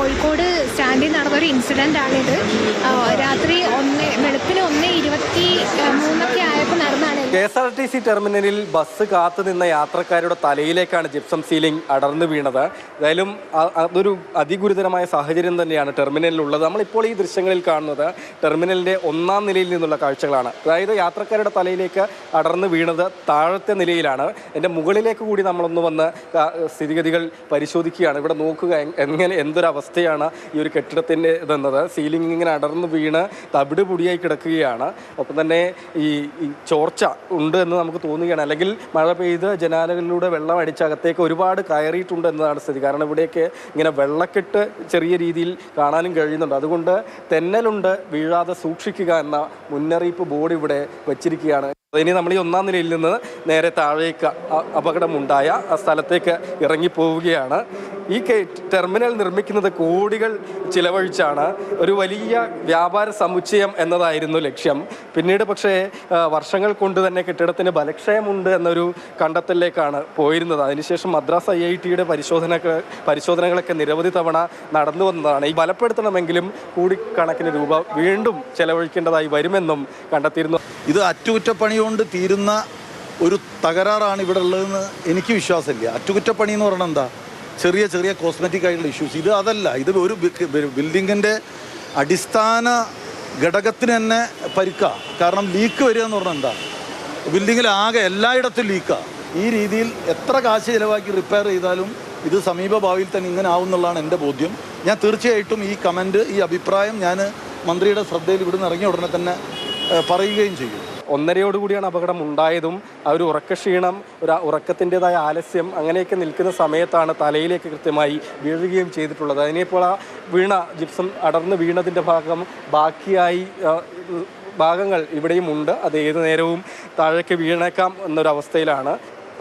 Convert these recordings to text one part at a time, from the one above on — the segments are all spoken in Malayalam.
കോഴിക്കോട് സ്റ്റാൻഡിൽ നടന്നൊരു ഇൻസിഡൻ്റ് ആണിത്. രാത്രി വെളുപ്പിന് 1:23 ആയപ്പോൾ നടന്നാണ്. KSRTC ടെർമിനലിൽ ബസ് കാത്തു നിന്ന യാത്രക്കാരുടെ തലയിലേക്കാണ് ജിപ്സം സീലിംഗ് അടർന്നു വീണത്. ഏതായാലും അതൊരു അതിഗുരുതരമായ സാഹചര്യം തന്നെയാണ് ടെർമിനലിലുള്ളത്. നമ്മളിപ്പോൾ ഈ ദൃശ്യങ്ങളിൽ കാണുന്നത് ടെർമിനലിൻ്റെ 1-ാം നിലയിൽ നിന്നുള്ള കാഴ്ചകളാണ്. അതായത് യാത്രക്കാരുടെ തലയിലേക്ക് അടർന്നു വീണത് താഴത്തെ നിലയിലാണ്. എൻ്റെ മുകളിലേക്ക് കൂടി നമ്മളൊന്ന് വന്ന് സ്ഥിതിഗതികൾ പരിശോധിക്കുകയാണ്. ഇവിടെ നോക്കുക എന്തൊരവസ്ഥയാണ് ഈ ഒരു കെട്ടിടത്തിൻ്റെ ഇതെന്നത്. സീലിംഗ് ഇങ്ങനെ അടർന്നു വീണ് തവിട് പൊടിയായി കിടക്കുകയാണ്. ഒപ്പം തന്നെ ഈ ചോർച്ച ഉണ്ട് എന്ന് നമുക്ക് തോന്നുകയാണ്. അല്ലെങ്കിൽ മഴ പെയ്ത് ജനാലകളിലൂടെ വെള്ളം അടിച്ചകത്തേക്ക് ഒരുപാട് കയറിയിട്ടുണ്ട് എന്നതാണ് സ്ഥിതി. കാരണം ഇവിടെയൊക്കെ ഇങ്ങനെ വെള്ളക്കെട്ട് ചെറിയ രീതിയിൽ കാണാനും കഴിയുന്നുണ്ട്. അതുകൊണ്ട് തെന്നലുണ്ട്, വീഴാതെ സൂക്ഷിക്കുക എന്ന മുന്നറിയിപ്പ് ബോർഡ് ഇവിടെ വച്ചിരിക്കുകയാണ്. ഇനി നമ്മൾ ഈ 1-ാം നിലയിൽ നിന്ന് നേരെ താഴേക്ക് അപകടമുണ്ടായ സ്ഥലത്തേക്ക് ഇറങ്ങിപ്പോവുകയാണ്. ഈ ടെർമിനൽ നിർമ്മിക്കുന്നത് കോടികൾ ചിലവഴിച്ചാണ്. ഒരു വലിയ വ്യാപാര സമുച്ചയം എന്നതായിരുന്നു ലക്ഷ്യം. പിന്നീട് പക്ഷേ വർഷങ്ങൾ കൊണ്ട് തന്നെ കെട്ടിടത്തിന് ബലക്ഷയമുണ്ട് എന്നൊരു കണ്ടെത്തലിലേക്കാണ് പോയിരുന്നത്. അതിനുശേഷം മദ്രാസ് IITയുടെ പരിശോധനകളൊക്കെ നിരവധി തവണ നടന്നു വന്നതാണ്. ഈ ബലപ്പെടുത്തണമെങ്കിലും കോടിക്കണക്കിന് രൂപ വീണ്ടും ചെലവഴിക്കേണ്ടതായി വരുമെന്നും കണ്ടെത്തിയിരുന്നു. ഇത് അറ്റകുറ്റപ്പണി കൊണ്ട് തീരുന്ന ഒരു തകരാറാണ് ഇവിടെ ഉള്ളതെന്ന് എനിക്ക് വിശ്വാസമില്ല. അറ്റകുറ്റപ്പണി എന്ന് പറയുന്നത് എന്താ? ചെറിയ ചെറിയ കോസ്മെറ്റിക് ആയിട്ടുള്ള ഇഷ്യൂസ്. ഇത് അതല്ല. ഇത് ഒരു ബിൽഡിങ്ങിൻ്റെ അടിസ്ഥാന ഘടകത്തിന് തന്നെ പരിക്കാണ്. കാരണം ലീക്ക് വരിക എന്ന് പറഞ്ഞാൽ എന്താ? ബിൽഡിങ്ങിലാകെ എല്ലായിടത്തും ലീക്കാണ്. ഈ രീതിയിൽ എത്ര കാശ് ചിലവാക്കി റിപ്പയർ ചെയ്താലും ഇത് സമീപ ഭാവിയിൽ തന്നെ ഇങ്ങനെ ആവുമെന്നുള്ളതാണ് എൻ്റെ ബോധ്യം. ഞാൻ തീർച്ചയായിട്ടും ഈ കമൻറ്റ്, ഈ അഭിപ്രായം ഞാൻ മന്ത്രിയുടെ ശ്രദ്ധയിൽ ഇവിടുന്ന് ഇറങ്ങിയ ഉടനെ തന്നെ പറയുകയും ചെയ്യും. 1:30 അപകടം ഉണ്ടായതും ആ ഒരു ഉറക്കക്ഷീണം, ഉറക്കത്തിൻ്റെതായ ആലസ്യം അങ്ങനെയൊക്കെ നിൽക്കുന്ന സമയത്താണ് തലയിലേക്ക് കൃത്യമായി വീഴുകയും ചെയ്തിട്ടുള്ളത്. അതിനിപ്പോൾ ആ ജിപ്സം അടർന്ന് വീണതിൻ്റെ ബാക്കിയായി ഭാഗങ്ങൾ ഇവിടെയും ഉണ്ട്. അത് ഏതു നേരവും താഴേക്ക് വീണേക്കാം എന്നൊരവസ്ഥയിലാണ്.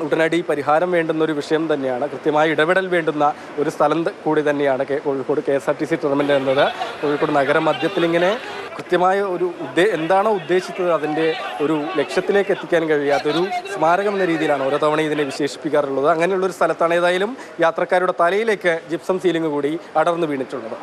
ഉടനടി പരിഹാരം വേണ്ടുന്നൊരു വിഷയം തന്നെയാണ്. കൃത്യമായി ഇടപെടൽ വേണ്ടുന്ന ഒരു സ്ഥലം കൂടി തന്നെയാണ് കോഴിക്കോട് KSRTC ടെർമിനൽ എന്നത്. കോഴിക്കോട് നഗരമധ്യത്തിലിങ്ങനെ കൃത്യമായ ഒരു എന്താണോ ഉദ്ദേശിച്ചത് അതിൻ്റെ ഒരു ലക്ഷ്യത്തിലേക്ക് എത്തിക്കാൻ കഴിയാത്തൊരു സ്മാരകം എന്ന രീതിയിലാണ് ഓരോ തവണ ഇതിനെ വിശേഷിപ്പിക്കാറുള്ളത്. അങ്ങനെയുള്ളൊരു സ്ഥലത്താണ് ഏതായാലും യാത്രക്കാരുടെ തലയിലേക്ക് ജിപ്സം സീലിംഗ് കൂടി അടർന്നു വീണിട്ടുള്ളത്.